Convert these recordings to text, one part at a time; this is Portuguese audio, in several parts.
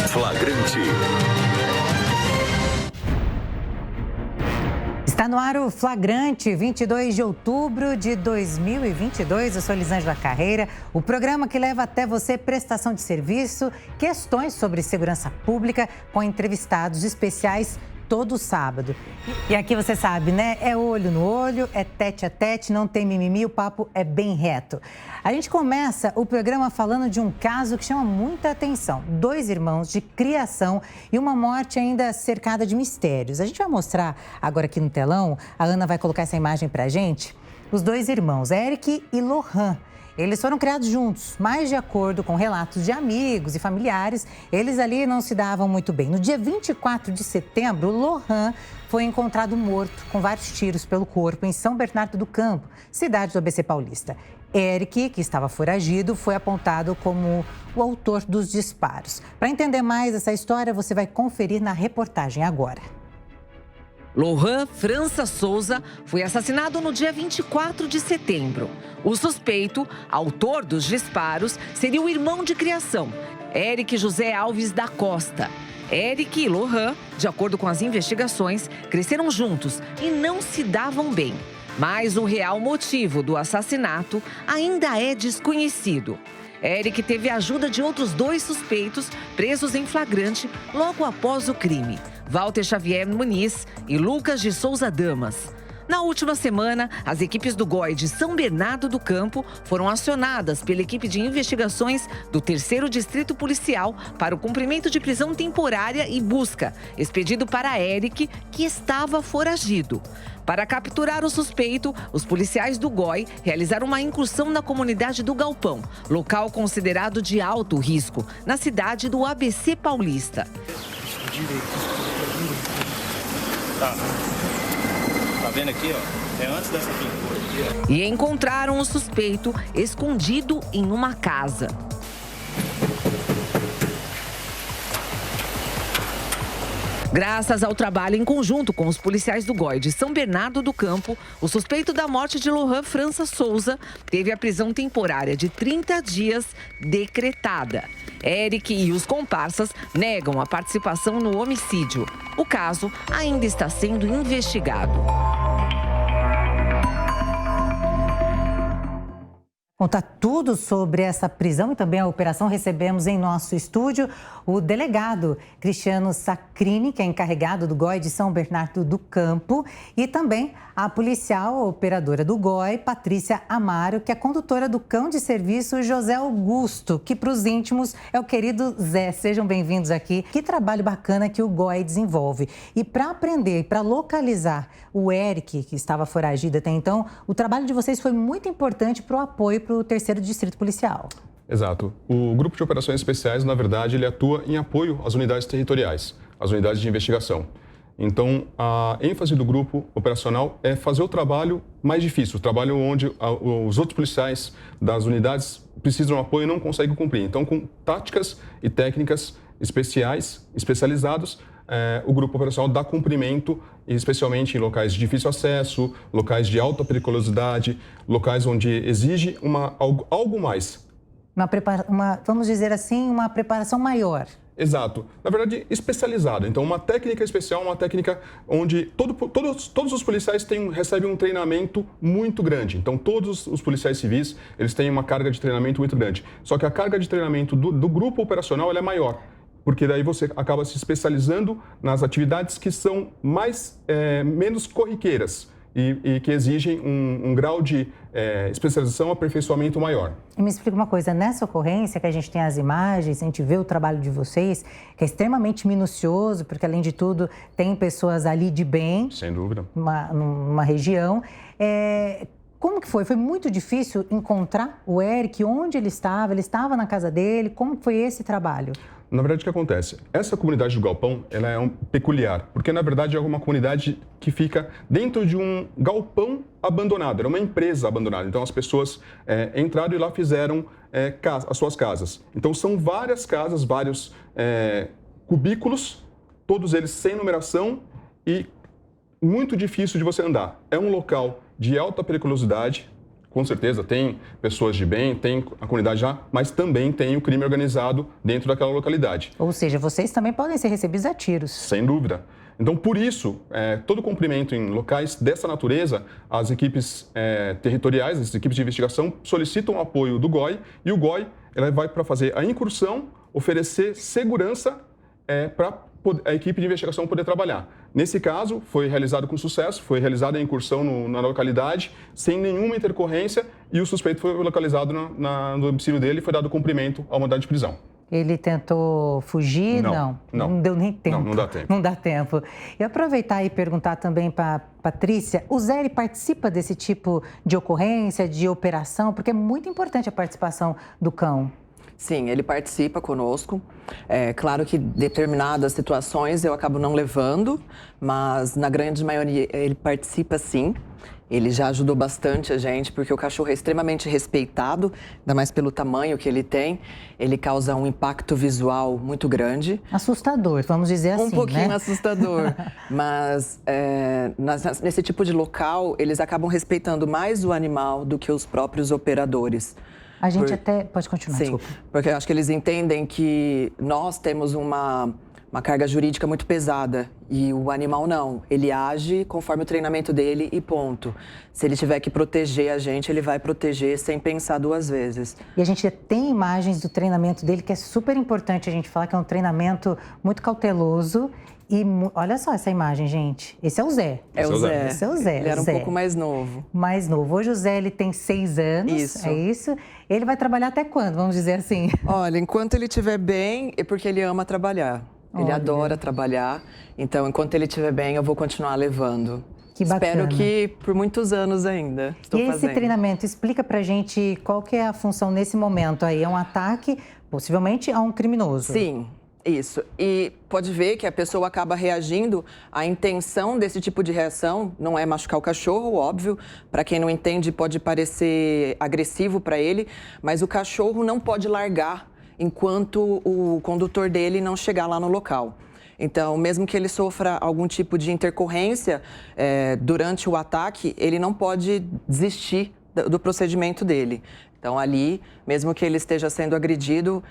Flagrante. Está no ar o Flagrante, 22 de outubro de 2022. Eu sou Elisângela Carreira, o programa que leva até você prestação de serviço, questões sobre segurança pública com entrevistados especiais todo sábado. E aqui você sabe, né? É olho no olho, é tete a tete, não tem mimimi, o papo é bem reto. A gente começa o programa falando de um caso que chama muita atenção. 2 irmãos de criação e uma morte ainda cercada de mistérios. A gente vai mostrar agora aqui no telão, a Ana vai colocar essa imagem pra gente. Os 2 irmãos, Eric e Lohan. Eles foram criados juntos, mas de acordo com relatos de amigos e familiares, eles ali não se davam muito bem. No dia 24 de setembro, Lohan foi encontrado morto com vários tiros pelo corpo em São Bernardo do Campo, cidade do ABC Paulista. Eric, que estava foragido, foi apontado como o autor dos disparos. Para entender mais essa história, você vai conferir na reportagem agora. Lohan França Souza foi assassinado no dia 24 de setembro. O suspeito, autor dos disparos, seria o irmão de criação, Eric José Alves da Costa. Eric e Lohan, de acordo com as investigações, cresceram juntos e não se davam bem. Mas o real motivo do assassinato ainda é desconhecido. Eric teve a ajuda de outros 2 suspeitos presos em flagrante logo após o crime, Walter Xavier Muniz e Lucas de Souza Damas. Na última semana, as equipes do GOI de São Bernardo do Campo foram acionadas pela equipe de investigações do 3º Distrito Policial para o cumprimento de prisão temporária e busca, expedido para Eric, que estava foragido. Para capturar o suspeito, os policiais do GOI realizaram uma incursão na comunidade do Galpão, local considerado de alto risco, na cidade do ABC Paulista. Tá vendo aqui, ó? É antes dessa pintura aqui, ó. E encontraram o suspeito escondido em uma casa. Graças ao trabalho em conjunto com os policiais do GOI de São Bernardo do Campo, o suspeito da morte de Lohan França Souza teve a prisão temporária de 30 dias decretada. Eric e os comparsas negam a participação no homicídio. O caso ainda está sendo investigado. Contar tudo sobre essa prisão e também a operação, recebemos em nosso estúdio o delegado Cristiano Sacrini, que é encarregado do GOI de São Bernardo do Campo, e também a policial operadora do GOI, Patrícia Amaro, que é condutora do cão de serviço José Augusto, que para os íntimos é o querido Zé. Sejam bem-vindos aqui. Que trabalho bacana que o GOI desenvolve. E para aprender, para localizar o Eric, que estava foragido até então, o trabalho de vocês foi muito importante para o apoio para o 3º Distrito Policial. Exato. O Grupo de Operações Especiais, na verdade, ele atua em apoio às unidades territoriais, às unidades de investigação. Então, a ênfase do grupo operacional é fazer o trabalho mais difícil, o trabalho onde os outros policiais das unidades precisam de apoio e não conseguem cumprir. Então, com táticas e técnicas especiais, especializados, o grupo operacional dá cumprimento, especialmente em locais de difícil acesso, locais de alta periculosidade, locais onde exige algo mais. Vamos dizer assim, uma preparação maior. Exato. Na verdade, especializado. Então, uma técnica especial, uma técnica onde todos os policiais recebem um treinamento muito grande. Então, todos os policiais civis, eles têm uma carga de treinamento muito grande. Só que a carga de treinamento do grupo operacional ela é maior, porque daí você acaba se especializando nas atividades que são menos corriqueiras e que exigem um grau de especialização, aperfeiçoamento maior. E me explica uma coisa, nessa ocorrência que a gente tem as imagens, a gente vê o trabalho de vocês, que é extremamente minucioso, porque além de tudo tem pessoas ali de bem. Sem dúvida. Numa região. Como que foi? Foi muito difícil encontrar o Eric, onde ele estava na casa dele, como foi esse trabalho? Na verdade, o que acontece? Essa comunidade do Galpão, ela é peculiar, porque na verdade é uma comunidade que fica dentro de um galpão abandonado, era uma empresa abandonada. Então as pessoas entraram e lá fizeram as suas casas. Então são várias casas, vários cubículos, todos eles sem numeração e muito difícil de você andar. É um local de alta periculosidade, com certeza tem pessoas de bem, tem a comunidade já, mas também tem o crime organizado dentro daquela localidade. Ou seja, vocês também podem ser recebidos a tiros. Sem dúvida. Então, por isso, todo cumprimento em locais dessa natureza, as equipes territoriais, as equipes de investigação solicitam o apoio do GOI e o GOI ela vai para fazer a incursão, oferecer segurança para a equipe de investigação poder trabalhar. Nesse caso, foi realizado com sucesso, foi realizada a incursão na localidade, sem nenhuma intercorrência, e o suspeito foi localizado no domicílio dele e foi dado cumprimento ao mandado de prisão. Ele tentou fugir? Não deu nem tempo. Não dá tempo. Não dá tempo. E aproveitar e perguntar também para Patrícia, o Zé ele participa desse tipo de ocorrência, de operação? Porque é muito importante a participação do cão. Sim, ele participa conosco. É claro que determinadas situações eu acabo não levando, mas na grande maioria ele participa sim. Ele já ajudou bastante a gente, porque o cachorro é extremamente respeitado, ainda mais pelo tamanho que ele tem. Ele causa um impacto visual muito grande. Assustador, vamos dizer assim, Um pouquinho né? assustador, mas nesse tipo de local, eles acabam respeitando mais o animal do que os próprios operadores. A gente até... Pode continuar, Sim, desculpa. porque eu acho que eles entendem que nós temos uma carga jurídica muito pesada e o animal não. Ele age conforme o treinamento dele e ponto. Se ele tiver que proteger a gente, ele vai proteger sem pensar duas vezes. E a gente tem imagens do treinamento dele, que é super importante a gente falar que é um treinamento muito cauteloso. E olha só essa imagem, gente. Esse é o Zé. É o Zé. Esse é o Zé. Ele era um pouco mais novo. Mais novo. Hoje o Zé ele tem 6 anos. Isso. É isso. Ele vai trabalhar até quando, vamos dizer assim? Olha, enquanto ele estiver bem, é porque ele ama trabalhar. Ele Olha. adora trabalhar. Então, enquanto ele estiver bem, eu vou continuar levando. Que bacana. Espero que por muitos anos ainda. Estou E esse fazendo. treinamento, explica pra gente qual que é a função nesse momento aí. É um ataque, possivelmente, a um criminoso. Sim, isso. E pode ver que a pessoa acaba reagindo. A intenção desse tipo de reação não é machucar o cachorro, óbvio. Para quem não entende, pode parecer agressivo para ele, mas o cachorro não pode largar enquanto o condutor dele não chegar lá no local. Então, mesmo que ele sofra algum tipo de intercorrência durante o ataque, ele não pode desistir do procedimento dele. Então, ali, mesmo que ele esteja sendo agredido,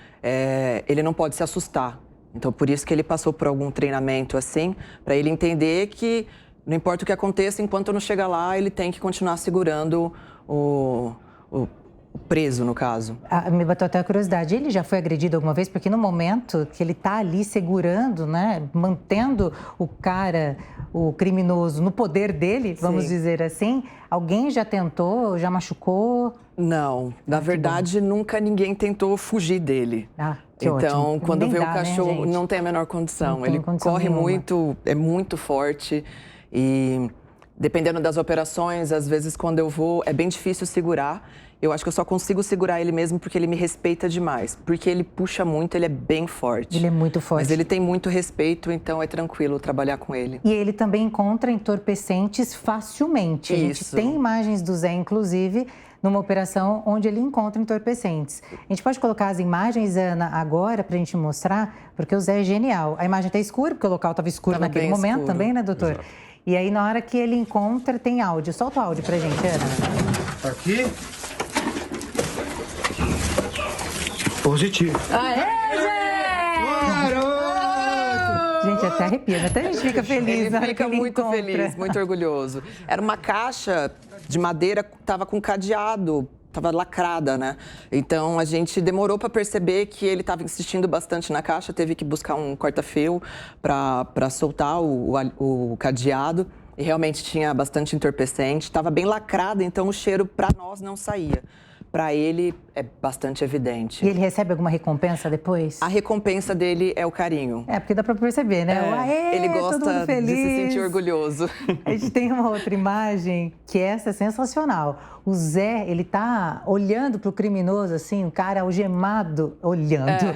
ele não pode se assustar. Então, por isso que ele passou por algum treinamento assim, para ele entender que não importa o que aconteça, enquanto não chegar lá, ele tem que continuar segurando o preso, no caso. Me bateu até a curiosidade. Ele já foi agredido alguma vez? Porque no momento que ele está ali segurando, né, mantendo o cara, o criminoso, no poder dele, vamos dizer assim, alguém já tentou, já machucou? Não, na verdade, nunca ninguém tentou fugir dele. Que então, ótimo. quando Nem vê dá, o cachorro, né, não tem a menor condição. Ele condição corre nenhuma. muito, é muito forte e dependendo das operações, às vezes quando eu vou, é bem difícil segurar. Eu acho que eu só consigo segurar ele mesmo porque ele me respeita demais. Porque ele puxa muito, ele é bem forte. Ele é muito forte. Mas ele tem muito respeito, então é tranquilo trabalhar com ele. E ele também encontra entorpecentes facilmente. A gente Isso. tem imagens do Zé, inclusive, numa operação onde ele encontra entorpecentes. A gente pode colocar as imagens, Ana, agora, para a gente mostrar, porque o Zé é genial. A imagem está escura, porque o local estava escuro Tava naquele bem momento escuro. também, né, doutor? Exato. E aí, na hora que ele encontra, tem áudio. Solta o áudio pra gente, Ana. Aqui. Positivo. Gente, até arrepia, né? Até a gente fica feliz Ele na hora que fica ele muito encontra. feliz, muito orgulhoso. Era uma caixa de madeira, tava com cadeado, tava lacrada, né? Então a gente demorou para perceber que ele estava insistindo bastante na caixa, teve que buscar um corta-fio para soltar o cadeado. E realmente tinha bastante entorpecente, estava bem lacrada, então o cheiro para nós não saía. Para ele é bastante evidente. E ele recebe alguma recompensa depois? A recompensa dele é o carinho. É, porque dá pra perceber, né? O aê, Ele todo mundo gosta de feliz. se sentir orgulhoso. A gente tem uma outra imagem que essa é sensacional. O Zé, ele tá olhando pro criminoso, assim, o cara algemado, olhando.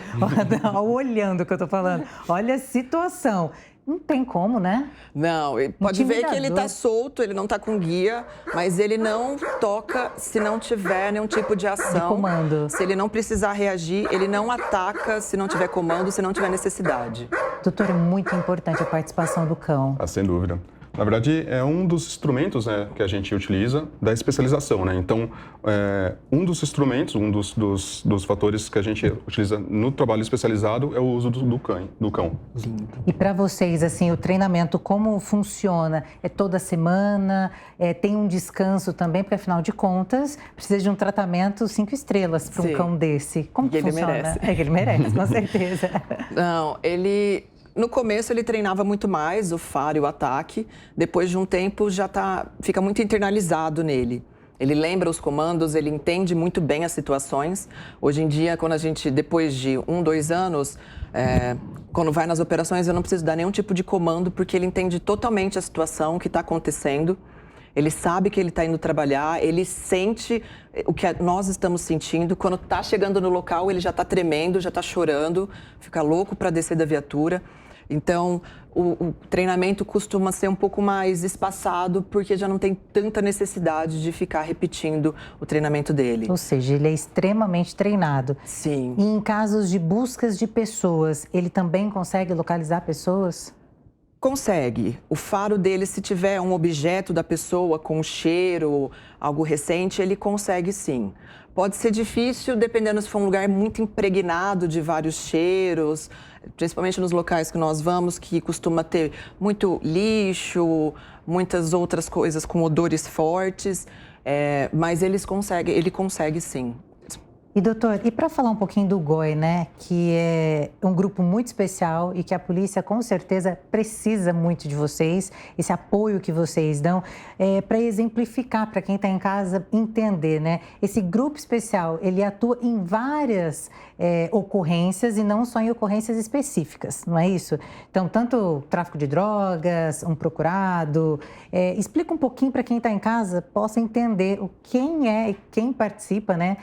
Olhando o que eu tô falando. Olha a situação. Não tem como, né? Não, pode ver que ele Intimidador. tá solto, ele não tá com guia, mas ele não toca se não tiver nenhum tipo de ação. De comando. Se ele não precisar reagir, ele não ataca se não tiver comando, se não tiver necessidade. Doutor, é muito importante a participação do cão. Sem dúvida. Na verdade, é um dos instrumentos, né, que a gente utiliza da especialização, né? Então, um dos instrumentos, um dos fatores que a gente utiliza no trabalho especializado é o uso do cão. Lindo. E para vocês, assim, o treinamento, como funciona? É toda semana? Tem um descanso também? Porque, afinal de contas, precisa de um tratamento 5 estrelas para um cão desse. Como que funciona? Merece. É que ele merece, com certeza. Não, no começo ele treinava muito mais o faro e o ataque. Depois de um tempo fica muito internalizado nele. Ele lembra os comandos, ele entende muito bem as situações. Hoje em dia, depois de 1, 2 anos, quando vai nas operações, eu não preciso dar nenhum tipo de comando, porque ele entende totalmente a situação, o que está acontecendo. Ele sabe que ele está indo trabalhar, ele sente o que nós estamos sentindo. Quando está chegando no local, ele já está tremendo, já está chorando, fica louco para descer da viatura. Então, o treinamento costuma ser um pouco mais espaçado, porque já não tem tanta necessidade de ficar repetindo o treinamento dele. Ou seja, ele é extremamente treinado. Sim. E em casos de buscas de pessoas, ele também consegue localizar pessoas? Consegue. O faro dele, se tiver um objeto da pessoa com cheiro, algo recente, ele consegue sim. Pode ser difícil, dependendo se for um lugar muito impregnado de vários cheiros, principalmente nos locais que nós vamos, que costuma ter muito lixo, muitas outras coisas com odores fortes, mas ele consegue sim. E, doutor, e para falar um pouquinho do GOI, né, que é um grupo muito especial e que a polícia, com certeza, precisa muito de vocês, esse apoio que vocês dão, para exemplificar, para quem está em casa entender, né? Esse grupo especial, ele atua em várias ocorrências e não só em ocorrências específicas, não é isso? Então, tanto tráfico de drogas, um procurado. Explica um pouquinho para quem está em casa possa entender quem é e quem participa, né,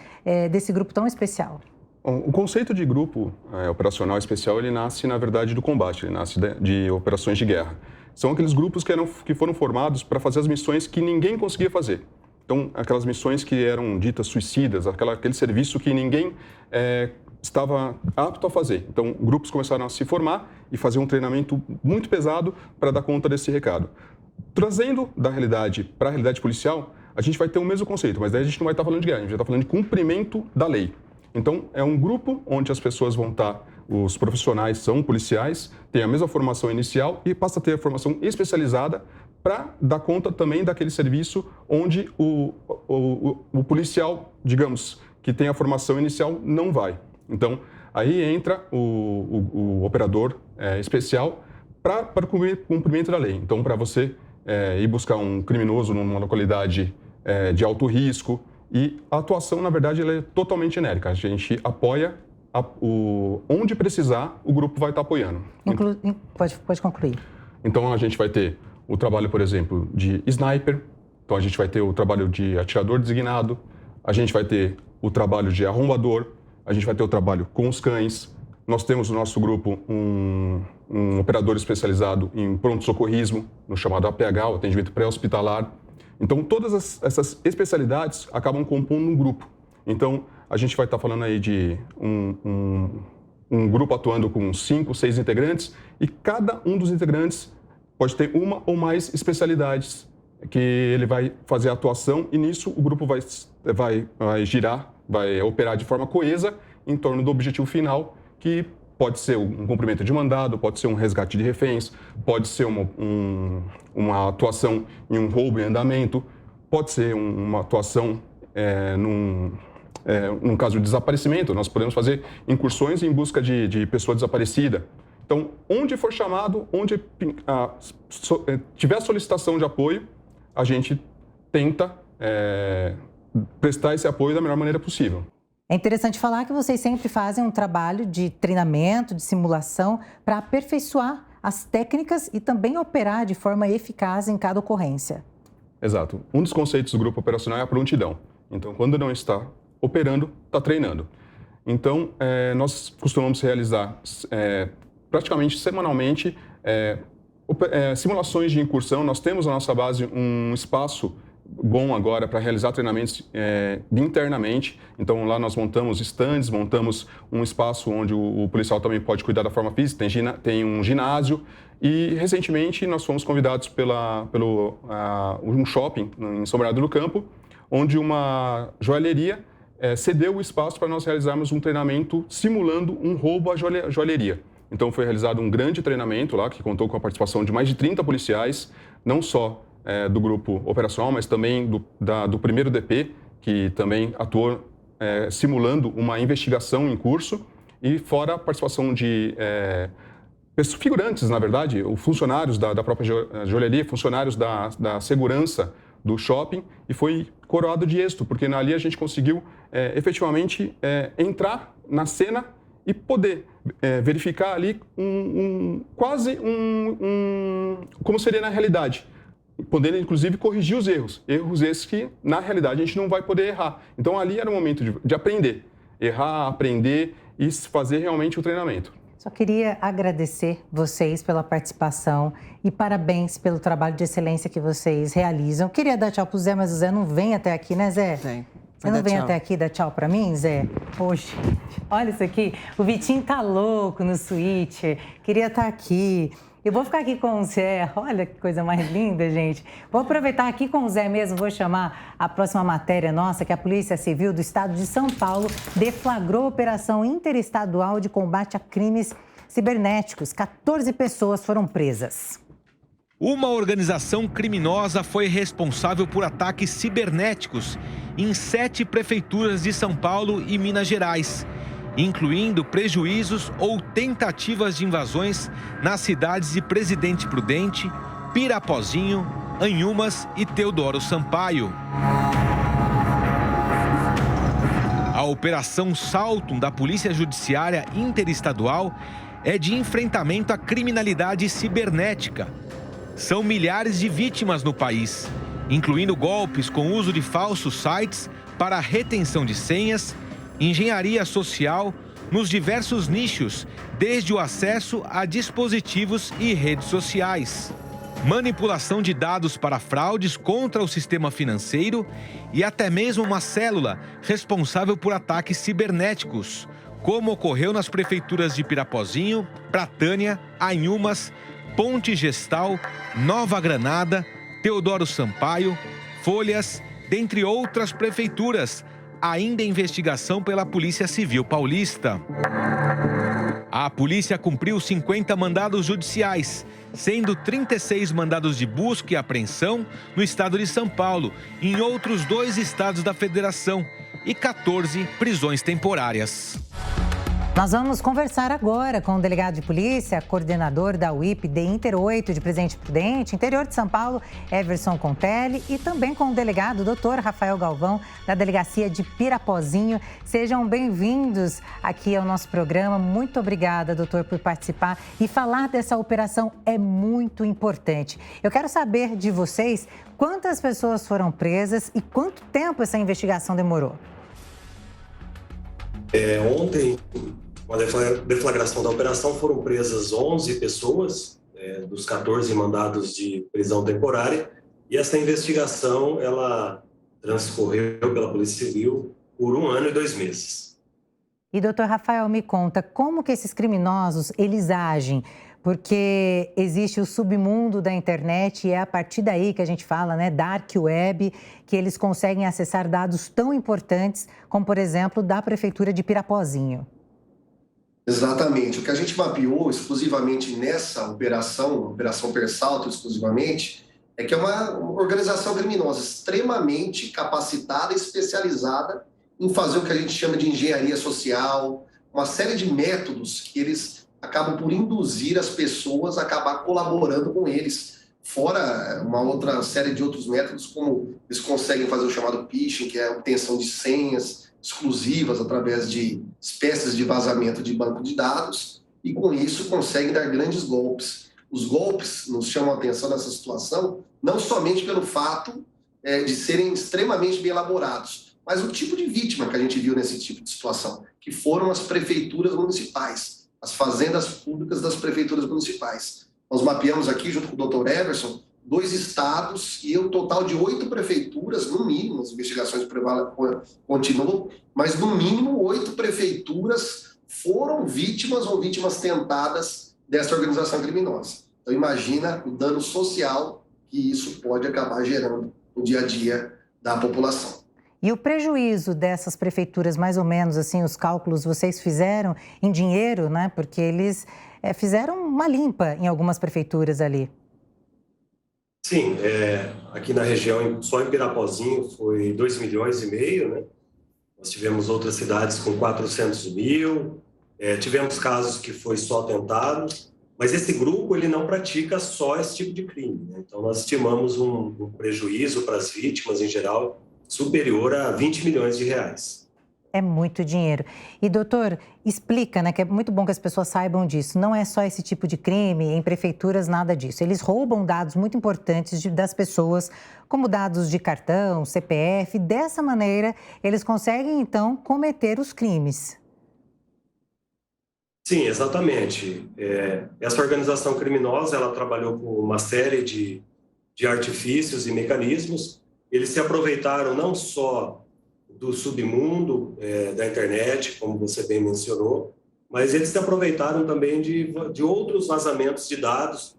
desse grupo tão especial. O conceito de grupo operacional especial, ele nasce, na verdade, do combate, ele nasce de operações de guerra. São aqueles grupos que foram formados para fazer as missões que ninguém conseguia fazer. Então, aquelas missões que eram ditas suicidas, aquele serviço que ninguém estava apto a fazer. Então, grupos começaram a se formar e fazer um treinamento muito pesado para dar conta desse recado. Trazendo da realidade para a realidade policial, a gente vai ter o mesmo conceito, mas daí a gente não vai estar falando de guerra, a gente vai estar falando de cumprimento da lei. Então, é um grupo onde as pessoas vão estar, os profissionais são policiais, têm a mesma formação inicial e passa a ter a formação especializada para dar conta também daquele serviço onde o policial, digamos, que tem a formação inicial, não vai. Então, aí entra o operador especial para o cumprimento da lei. Então, para você ir buscar um criminoso numa localidade de alto risco, e a atuação, na verdade, ela é totalmente genérica. A gente apoia onde precisar, o grupo vai estar apoiando. Pode concluir. Então, a gente vai ter o trabalho, por exemplo, de sniper, então a gente vai ter o trabalho de atirador designado, a gente vai ter o trabalho de arrombador, a gente vai ter o trabalho com os cães. Nós temos no nosso grupo um operador especializado em pronto-socorrismo, no chamado APH, o atendimento pré-hospitalar. Então, todas essas especialidades acabam compondo um grupo. Então, a gente vai estar falando aí de um grupo atuando com 5, 6 integrantes, e cada um dos integrantes pode ter uma ou mais especialidades que ele vai fazer a atuação, e nisso o grupo vai girar, vai operar de forma coesa em torno do objetivo final, que pode ser um cumprimento de mandado, pode ser um resgate de reféns, pode ser uma atuação em um roubo em andamento, pode ser uma atuação num caso de desaparecimento. Nós podemos fazer incursões em busca de pessoa desaparecida. Então, onde for chamado, onde tiver solicitação de apoio, a gente tenta prestar esse apoio da melhor maneira possível. É interessante falar que vocês sempre fazem um trabalho de treinamento, de simulação, para aperfeiçoar as técnicas e também operar de forma eficaz em cada ocorrência. Exato. Um dos conceitos do grupo operacional é a prontidão. Então, quando não está operando, está treinando. Então, nós costumamos realizar praticamente semanalmente simulações de incursão. Nós temos na nossa base um espaço bom agora para realizar treinamentos internamente. Então, lá nós montamos stands, montamos um espaço onde o policial também pode cuidar da forma física, tem um ginásio. E, recentemente, nós fomos convidados pelo um shopping em São Bernardo do Campo, onde uma joalheria cedeu o espaço para nós realizarmos um treinamento simulando um roubo à joalheria. Então, foi realizado um grande treinamento lá, que contou com a participação de mais de 30 policiais, não só do grupo operacional, mas também do primeiro DP, que também atuou simulando uma investigação em curso, e fora a participação de figurantes, na verdade, funcionários da própria joalheria, funcionários da segurança do shopping, e foi coroado de êxito, porque ali a gente conseguiu efetivamente entrar na cena e poder verificar ali quase como seria na realidade, podendo inclusive corrigir os erros esses que na realidade a gente não vai poder errar. Então ali era o momento de aprender, errar, aprender e fazer realmente o treinamento. Só queria agradecer vocês pela participação e parabéns pelo trabalho de excelência que vocês realizam. Queria dar tchau pro Zé, mas o Zé não vem até aqui, né, Zé? Vem. Você não vem até aqui dar tchau pra mim, Zé? Poxa, olha isso aqui. O Vitinho tá louco no Switch. Queria estar aqui. Eu vou ficar aqui com o Zé. Olha que coisa mais linda, gente. Vou aproveitar aqui com o Zé mesmo. Vou chamar a próxima matéria nossa, que a Polícia Civil do Estado de São Paulo deflagrou operação interestadual de combate a crimes cibernéticos. 14 pessoas foram presas. Uma organização criminosa foi responsável por ataques cibernéticos em 7 prefeituras de São Paulo e Minas Gerais, incluindo prejuízos ou tentativas de invasões nas cidades de Presidente Prudente, Pirapozinho, Anhumas e Teodoro Sampaio. A Operação Saltum da Polícia Judiciária Interestadual é de enfrentamento à criminalidade cibernética. São milhares de vítimas no país, incluindo golpes com uso de falsos sites para retenção de senhas, engenharia social nos diversos nichos, desde o acesso a dispositivos e redes sociais, manipulação de dados para fraudes contra o sistema financeiro e até mesmo uma célula responsável por ataques cibernéticos, como ocorreu nas prefeituras de Pirapozinho, Pratânia, Anhumas, Ponte Gestal, Nova Granada, Teodoro Sampaio, Folhas, dentre outras prefeituras, ainda em investigação pela Polícia Civil Paulista. A polícia cumpriu 50 mandados judiciais, sendo 36 mandados de busca e apreensão no estado de São Paulo e em outros 2 estados da federação e 14 prisões temporárias. Nós vamos conversar agora com o delegado de polícia, coordenador da UIP de Inter 8 de Presidente Prudente, interior de São Paulo, Everson Contelli, e também com o delegado Dr. Rafael Galvão, da Delegacia de Pirapozinho. Sejam bem-vindos aqui ao nosso programa. Muito obrigada, doutor, por participar. E falar dessa operação é muito importante. Eu quero saber de vocês quantas pessoas foram presas e quanto tempo essa investigação demorou. Ontem, com a deflagração da operação, foram presas 11 pessoas, dos 14 mandados de prisão temporária, e essa investigação ela transcorreu pela Polícia Civil por 1 ano e 2 meses. E, doutor Rafael, me conta, como que esses criminosos, eles agem? Porque existe o submundo da internet e é a partir daí que a gente fala, né, dark web, que eles conseguem acessar dados tão importantes como, por exemplo, da Prefeitura de Pirapozinho. Exatamente. O que a gente mapeou exclusivamente nessa operação Persalto exclusivamente, é que é uma organização criminosa extremamente capacitada e especializada em fazer o que a gente chama de engenharia social, uma série de métodos que eles acabam por induzir as pessoas a acabar colaborando com eles. Fora uma outra série de outros métodos, como eles conseguem fazer o chamado phishing, que é a obtenção de senhas exclusivas através de espécies de vazamento de banco de dados, e com isso conseguem dar grandes golpes. Os golpes nos chamam a atenção nessa situação, não somente pelo fato de serem extremamente bem elaborados, mas o tipo de vítima que a gente viu nesse tipo de situação, que foram as prefeituras municipais, as fazendas públicas das prefeituras municipais. Nós mapeamos aqui, junto com o Dr. Everson, 2 estados e um total de 8 prefeituras, no mínimo, as investigações continuam, mas no mínimo 8 prefeituras foram vítimas ou vítimas tentadas dessa organização criminosa. Então imagina o dano social que isso pode acabar gerando no dia a dia da população. E o prejuízo dessas prefeituras, mais ou menos, assim, os cálculos vocês fizeram em dinheiro, né? Porque eles fizeram uma limpa em algumas prefeituras ali. Sim, aqui na região, só em Pirapozinho, foi 2,5 milhões, né? Nós tivemos outras cidades com 400 mil, tivemos casos que foi só atentados, mas esse grupo ele não pratica só esse tipo de crime, né? Então, nós estimamos um prejuízo para as vítimas, em geral, superior a 20 milhões de reais. É muito dinheiro. E, doutor, explica, né, que é muito bom que as pessoas saibam disso. Não é só esse tipo de crime, em prefeituras, nada disso. Eles roubam dados muito importantes das pessoas, como dados de cartão, CPF. Dessa maneira, eles conseguem, então, cometer os crimes. Sim, exatamente. Essa organização criminosa, ela trabalhou com uma série de artifícios e mecanismos. Eles se aproveitaram não só do submundo da internet, como você bem mencionou, mas eles se aproveitaram também de outros vazamentos de dados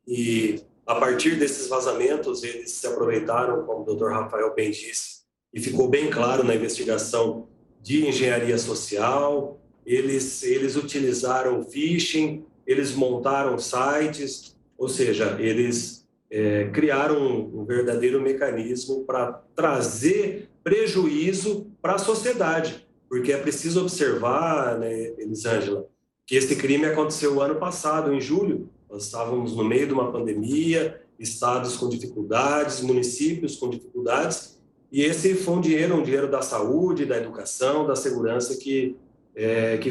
e, a partir desses vazamentos, eles se aproveitaram, como o Dr. Rafael bem disse, e ficou bem claro na investigação, de engenharia social. Eles utilizaram phishing, eles montaram sites, ou seja, eles criaram um verdadeiro mecanismo para trazer prejuízo para a sociedade, porque é preciso observar, né, Elisângela, que esse crime aconteceu ano passado, em julho. Nós estávamos no meio de uma pandemia, estados com dificuldades, municípios com dificuldades, e esse foi um dinheiro da saúde, da educação, da segurança que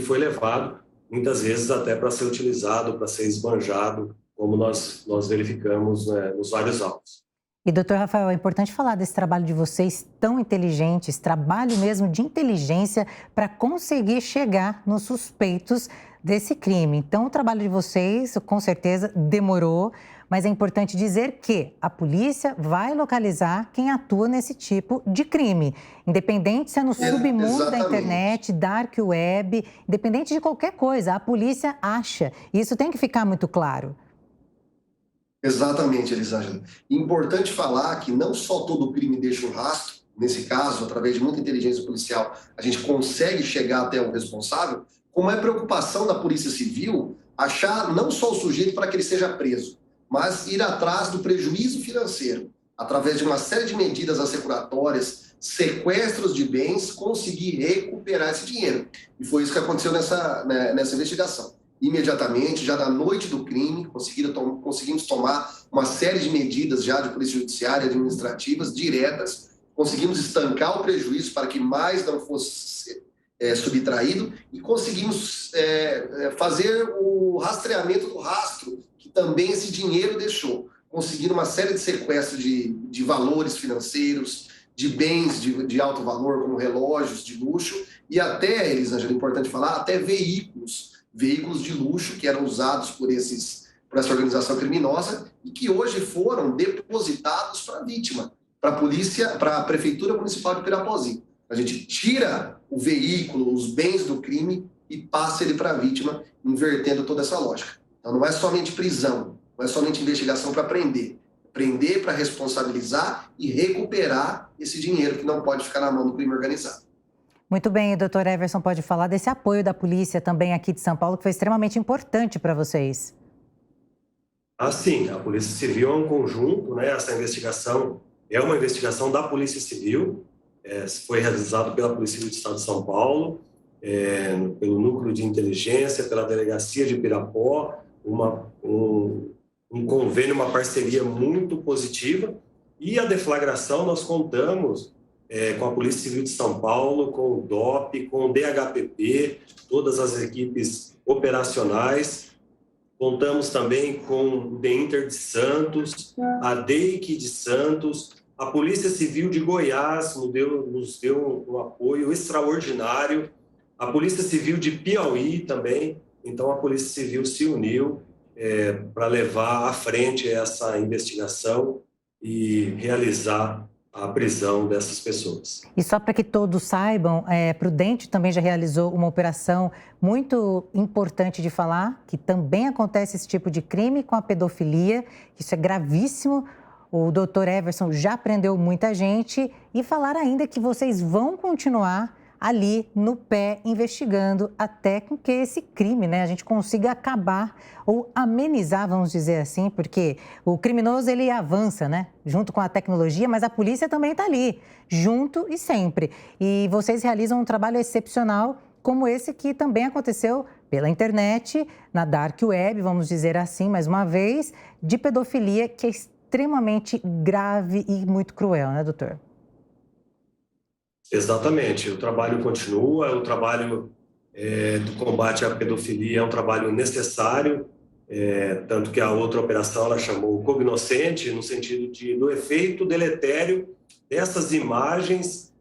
foi levado, muitas vezes até para ser utilizado, para ser esbanjado, como nós verificamos, né, nos vários autos. E, doutor Rafael, é importante falar desse trabalho de vocês tão inteligentes, trabalho mesmo de inteligência para conseguir chegar nos suspeitos desse crime. Então, o trabalho de vocês, com certeza, demorou, mas é importante dizer que a polícia vai localizar quem atua nesse tipo de crime. Independente se é no submundo da internet, dark web, independente de qualquer coisa, a polícia acha. E isso tem que ficar muito claro. Exatamente, Elisângela. Importante falar que não só todo crime deixa um rastro, nesse caso, através de muita inteligência policial, a gente consegue chegar até o responsável, como é preocupação da Polícia Civil achar não só o sujeito para que ele seja preso, mas ir atrás do prejuízo financeiro, através de uma série de medidas assecuratórias, sequestros de bens, conseguir recuperar esse dinheiro. E foi isso que aconteceu nessa investigação. Imediatamente, já na noite do crime, conseguimos tomar uma série de medidas já de polícia judiciária, administrativas, diretas, conseguimos estancar o prejuízo para que mais não fosse subtraído e conseguimos fazer o rastreamento do rastro que também esse dinheiro deixou, conseguindo uma série de sequestros de valores financeiros, de bens de alto valor, como relógios de luxo, e até, Elisângela, é importante falar, até veículos de luxo que eram usados por essa organização criminosa e que hoje foram depositados para a vítima, para a Prefeitura Municipal de Pirapozinho. A gente tira o veículo, os bens do crime e passa ele para a vítima, invertendo toda essa lógica. Então não é somente prisão, não é somente investigação para prender para responsabilizar e recuperar esse dinheiro que não pode ficar na mão do crime organizado. Muito bem, doutor Everson pode falar desse apoio da polícia também aqui de São Paulo, que foi extremamente importante para vocês. Sim, a Polícia Civil é um conjunto, né? Essa investigação é uma investigação da Polícia Civil, foi realizado pela Polícia Civil do Estado de São Paulo, pelo Núcleo de Inteligência, pela Delegacia de Pirapó, um convênio, uma parceria muito positiva, e a deflagração nós contamos com a Polícia Civil de São Paulo, com o DOP, com o DHPP, todas as equipes operacionais. Contamos também com o DEINTER de Santos, a DEIC de Santos, a Polícia Civil de Goiás nos deu um apoio extraordinário, a Polícia Civil de Piauí também. Então, a Polícia Civil se uniu para levar à frente essa investigação e realizar a prisão dessas pessoas. E só para que todos saibam, Prudente também já realizou uma operação muito importante de falar, que também acontece esse tipo de crime com a pedofilia, isso é gravíssimo. O doutor Everson já prendeu muita gente e falar ainda que vocês vão continuar ali no pé investigando até com que esse crime, a gente consiga acabar ou amenizar, vamos dizer assim, porque o criminoso ele avança, junto com a tecnologia, mas a polícia também está ali, junto e sempre. E vocês realizam um trabalho excepcional como esse que também aconteceu pela internet, na dark web, vamos dizer assim, mais uma vez, de pedofilia, que é extremamente grave e muito cruel, doutor? Exatamente, o trabalho continua, o trabalho do combate à pedofilia é um trabalho necessário, tanto que a outra operação ela chamou Cognoscente, no sentido do efeito deletério dessas imagens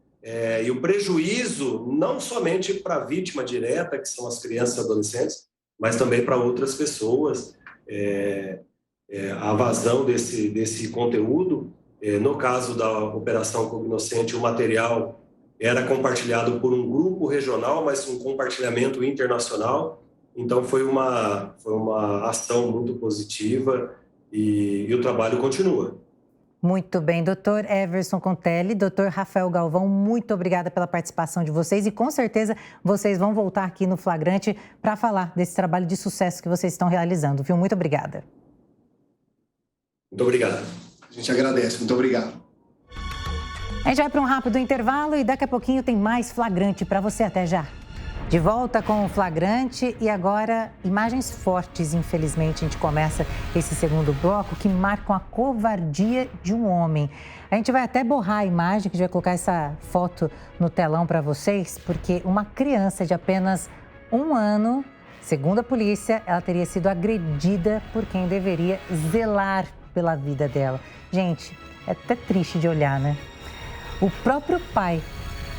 e o prejuízo não somente para a vítima direta, que são as crianças e adolescentes, mas também para outras pessoas, a vazão desse conteúdo. No caso da operação Cognoscente, o material era compartilhado por um grupo regional, mas um compartilhamento internacional. Então, foi uma ação muito positiva e o trabalho continua. Muito bem, doutor Everson Contelli, doutor Rafael Galvão, muito obrigada pela participação de vocês e com certeza vocês vão voltar aqui no Flagrante para falar desse trabalho de sucesso que vocês estão realizando, viu? Muito obrigada. Muito obrigado. A gente agradece, muito obrigado. A gente vai para um rápido intervalo e daqui a pouquinho tem mais Flagrante para você. Até já. De volta com o Flagrante e agora imagens fortes, infelizmente. A gente começa esse segundo bloco que marcam a covardia de um homem. A gente vai até borrar a imagem, que a gente vai colocar essa foto no telão para vocês, porque uma criança de apenas 1 ano, segundo a polícia, ela teria sido agredida por quem deveria zelar pela vida dela. Gente, é até triste de olhar, O próprio pai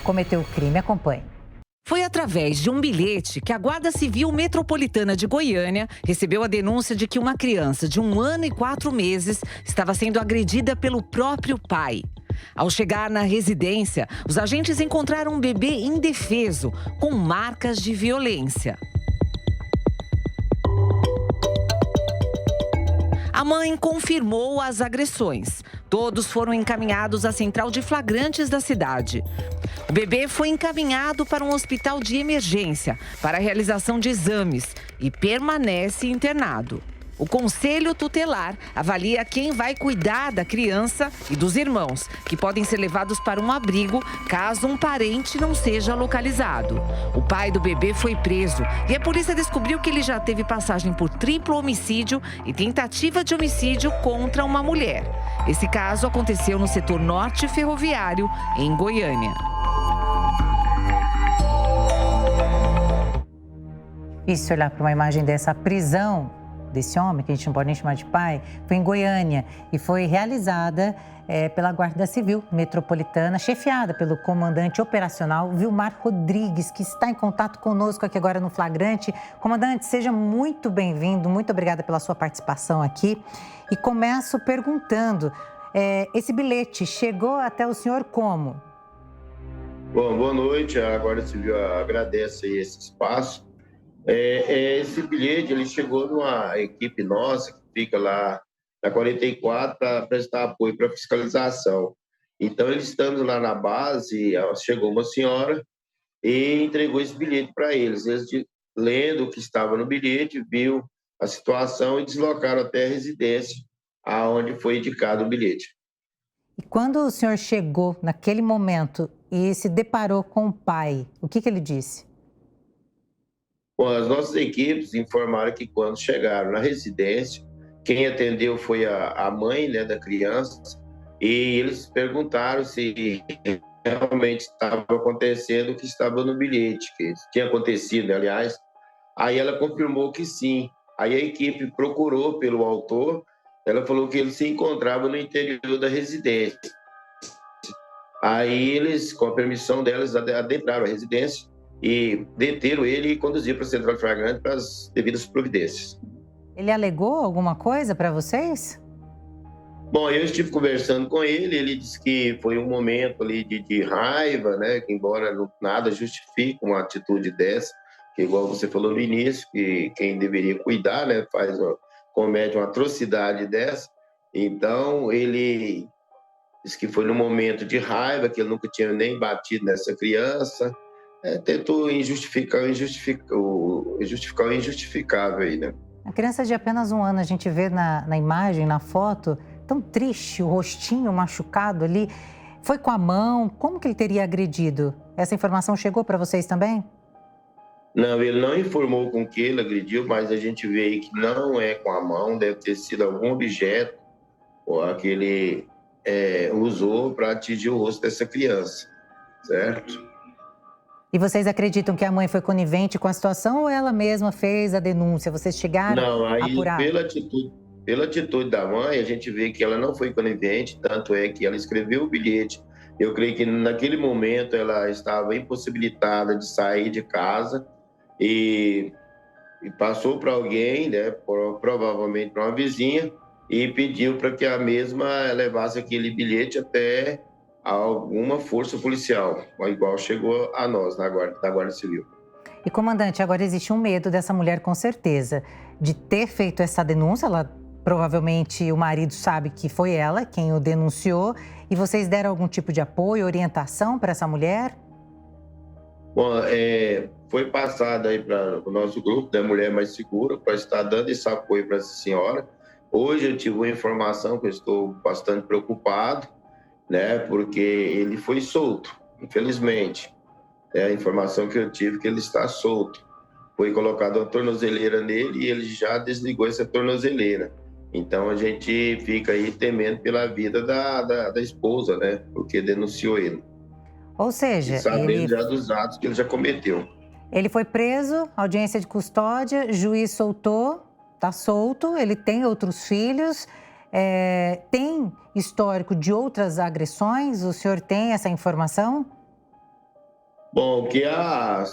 cometeu o crime. Acompanhe. Foi através de um bilhete que a Guarda Civil Metropolitana de Goiânia recebeu a denúncia de que uma criança de 1 ano e 4 meses estava sendo agredida pelo próprio pai. Ao chegar na residência, os agentes encontraram um bebê indefeso, com marcas de violência. A mãe confirmou as agressões. Todos foram encaminhados à central de flagrantes da cidade. O bebê foi encaminhado para um hospital de emergência para a realização de exames e permanece internado. O Conselho Tutelar avalia quem vai cuidar da criança e dos irmãos, que podem ser levados para um abrigo caso um parente não seja localizado. O pai do bebê foi preso e a polícia descobriu que ele já teve passagem por triplo homicídio e tentativa de homicídio contra uma mulher. Esse caso aconteceu no setor norte ferroviário, em Goiânia. E se olhar para uma imagem dessa prisão desse homem, que a gente não pode nem chamar de pai, foi em Goiânia e foi realizada pela Guarda Civil Metropolitana, chefiada pelo comandante operacional Vilmar Rodrigues, que está em contato conosco aqui agora no Flagrante. Comandante, seja muito bem-vindo, muito obrigada pela sua participação aqui. E começo perguntando, esse bilhete chegou até o senhor como? Bom, boa noite, a Guarda Civil agradece esse espaço. Esse bilhete ele chegou numa equipe nossa que fica lá na 44 para prestar apoio para fiscalização. Então, eles estando lá na base, chegou uma senhora e entregou esse bilhete para eles. Eles, lendo o que estava no bilhete, viu a situação e deslocaram até a residência aonde foi indicado o bilhete. E quando o senhor chegou naquele momento e se deparou com o pai, o que ele disse? Bom, as nossas equipes informaram que quando chegaram na residência, quem atendeu foi a mãe, da criança, e eles perguntaram se realmente estava acontecendo o que estava no bilhete, que tinha acontecido, aliás. Aí ela confirmou que sim. Aí a equipe procurou pelo autor, ela falou que ele se encontrava no interior da residência. Aí eles, com a permissão delas, adentraram a residência e deteram ele e conduziram para a central de flagrante para as devidas providências. Ele alegou alguma coisa para vocês? Bom, eu estive conversando com ele, ele disse que foi um momento ali de raiva, né? Que embora nada justifique uma atitude dessa, que igual você falou no início, que quem deveria cuidar, né? Comete uma atrocidade dessa. Então, ele disse que foi num momento de raiva, que ele nunca tinha nem batido nessa criança. Tentou justificar o injustificável aí, né? A criança de apenas 1 ano, a gente vê na imagem, na foto, tão triste, o rostinho machucado ali. Foi com a mão? Como que ele teria agredido? Essa informação chegou para vocês também? Não, ele não informou com que ele agrediu, mas a gente vê aí que não é com a mão, deve ter sido algum objeto que ele usou para atingir o rosto dessa criança, certo? E vocês acreditam que a mãe foi conivente com a situação ou ela mesma fez a denúncia? Vocês chegaram a apurar? Pela atitude da mãe, a gente vê que ela não foi conivente, tanto é que ela escreveu o bilhete. Eu creio que naquele momento ela estava impossibilitada de sair de casa e passou para alguém, né, provavelmente para uma vizinha, e pediu para que a mesma levasse aquele bilhete até alguma força policial, igual chegou a nós, da Guarda Civil. E, comandante, agora existe um medo dessa mulher, com certeza, de ter feito essa denúncia. Provavelmente o marido sabe que foi ela quem o denunciou. E vocês deram algum tipo de apoio, orientação para essa mulher? Bom, foi passado aí para o nosso grupo da Mulher Mais Segura para estar dando esse apoio para essa senhora. Hoje eu tive uma informação que eu estou bastante preocupado, né? Porque ele foi solto, infelizmente. A informação que eu tive é que ele está solto. Foi colocada uma tornozeleira nele e ele já desligou essa tornozeleira. Então a gente fica aí temendo pela vida da esposa, né? Porque denunciou ele. Ou seja, e sabendo já dos atos que ele já cometeu. Ele foi preso, audiência de custódia, juiz soltou, está solto, ele tem outros filhos. Tem histórico de outras agressões? O senhor tem essa informação? Bom, o que a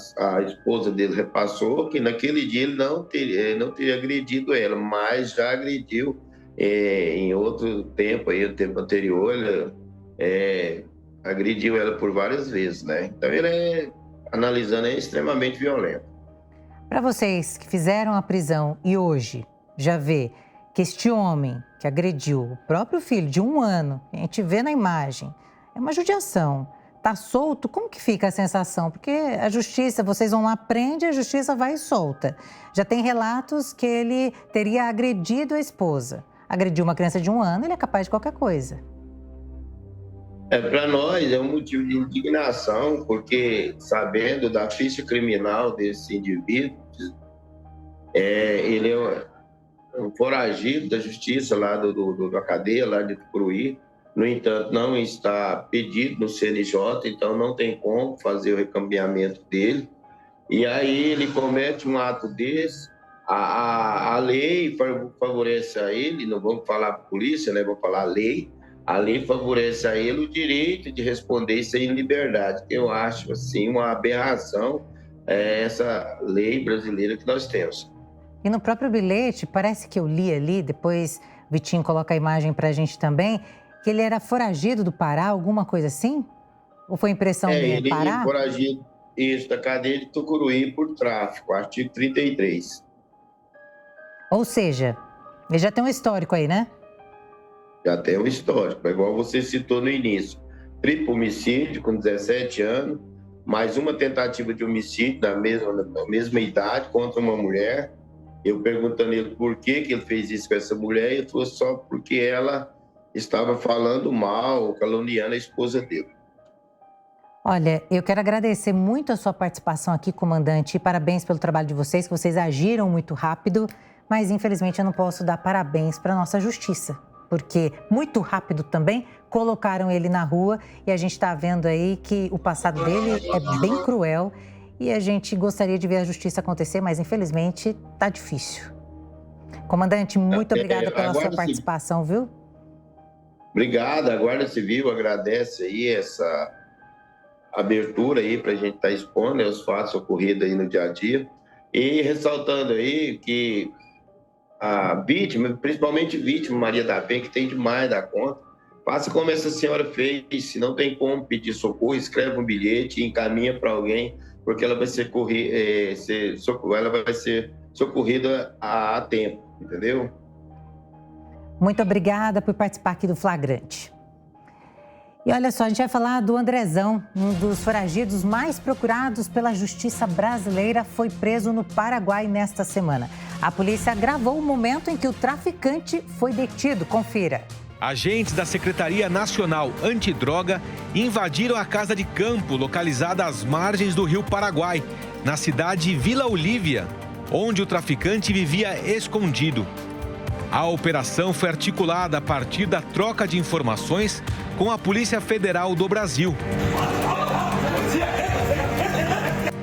esposa dele repassou, que naquele dia ele não teria agredido ela, mas já agrediu em outro tempo, aí, o tempo anterior, ele agrediu ela por várias vezes, né? Então ele, analisando, é extremamente violento. Para vocês que fizeram a prisão e hoje já vê que este homem que agrediu o próprio filho de 1 ano, a gente vê na imagem, é uma judiação, está solto, como que fica a sensação? Porque a justiça, vocês vão lá, prende, a justiça vai e solta. Já tem relatos que ele teria agredido a esposa. Agrediu uma criança de 1 ano, ele é capaz de qualquer coisa. Para nós é um motivo de indignação, porque sabendo da ficha criminal desse indivíduo, ele é um foragido da justiça lá da cadeia, lá de Tucuruí. No entanto, não está pedido no CNJ, então não tem como fazer o recambiamento dele. E aí ele comete um ato desse, a lei favorece a ele, não vamos falar a polícia, né? Vamos falar a lei favorece a ele o direito de responder isso em liberdade. Eu acho, assim, uma aberração essa lei brasileira que nós temos. E no próprio bilhete, parece que eu li ali, depois o Vitinho coloca a imagem para a gente também, que ele era foragido do Pará, alguma coisa assim? Ou foi impressão minha? Pará? Ele foragido, isso, da cadeia de Tucuruí por tráfico, artigo 33. Ou seja, ele já tem um histórico aí, né? Já tem um histórico, igual você citou no início. Triplo homicídio com 17 anos, mais uma tentativa de homicídio na mesma idade contra uma mulher. Eu perguntando ele por que ele fez isso com essa mulher, ele falou só porque ela estava falando mal, caluniando a esposa dele. Olha, eu quero agradecer muito a sua participação aqui, comandante, e parabéns pelo trabalho de vocês, que vocês agiram muito rápido, mas infelizmente eu não posso dar parabéns para a nossa justiça, porque muito rápido também colocaram ele na rua e a gente está vendo aí que o passado dele é bem cruel e a gente gostaria de ver a justiça acontecer, mas infelizmente está difícil. Comandante, muito obrigada pela sua participação, viu? Obrigado, a Guarda Civil agradece aí essa abertura aí para a gente estar expondo os fatos ocorridos aí no dia a dia e ressaltando aí que a vítima, principalmente vítima, Maria da Penha, que tem demais da conta, faça como essa senhora fez. Se não tem como pedir socorro, escreve um bilhete e encaminha para alguém, porque ela vai ser socorrida a tempo, entendeu? Muito obrigada por participar aqui do Flagrante. E olha só, a gente vai falar do Andrezão, um dos foragidos mais procurados pela justiça brasileira, foi preso no Paraguai nesta semana. A polícia gravou o momento em que o traficante foi detido. Confira. Agentes da Secretaria Nacional Antidroga invadiram a casa de campo localizada às margens do rio Paraguai, na cidade de Vila Olívia, onde o traficante vivia escondido. A operação foi articulada a partir da troca de informações com a Polícia Federal do Brasil.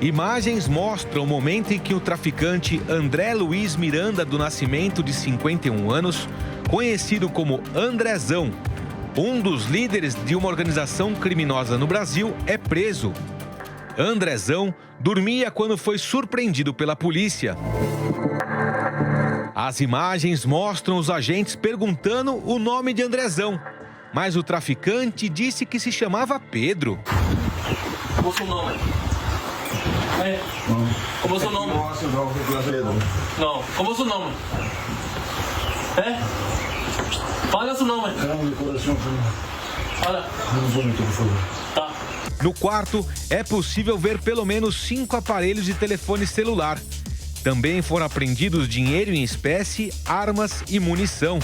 Imagens mostram o momento em que o traficante André Luiz Miranda do Nascimento, de 51 anos, conhecido como Andrezão, um dos líderes de uma organização criminosa no Brasil, é preso. Andrezão dormia quando foi surpreendido pela polícia. As imagens mostram os agentes perguntando o nome de Andrezão, mas o traficante disse que se chamava Pedro. Qual é o seu nome? Como é o seu nome? Não, como é o seu nome? Fala o seu nome. Fala. Tá. No quarto, é possível ver pelo menos 5 aparelhos de telefone celular. Também foram apreendidos dinheiro em espécie, armas e munição.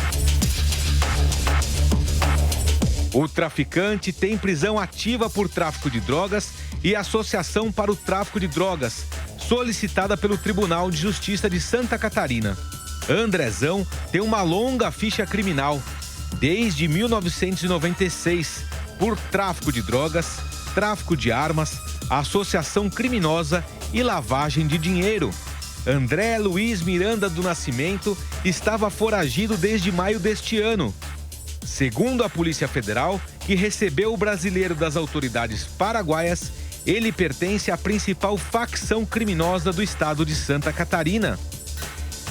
O traficante tem prisão ativa por tráfico de drogas e associação para o tráfico de drogas, solicitada pelo Tribunal de Justiça de Santa Catarina. Andrezão tem uma longa ficha criminal, desde 1996, por tráfico de drogas, tráfico de armas, associação criminosa e lavagem de dinheiro. André Luiz Miranda do Nascimento estava foragido desde maio deste ano. Segundo a Polícia Federal, que recebeu o brasileiro das autoridades paraguaias, ele pertence à principal facção criminosa do estado de Santa Catarina.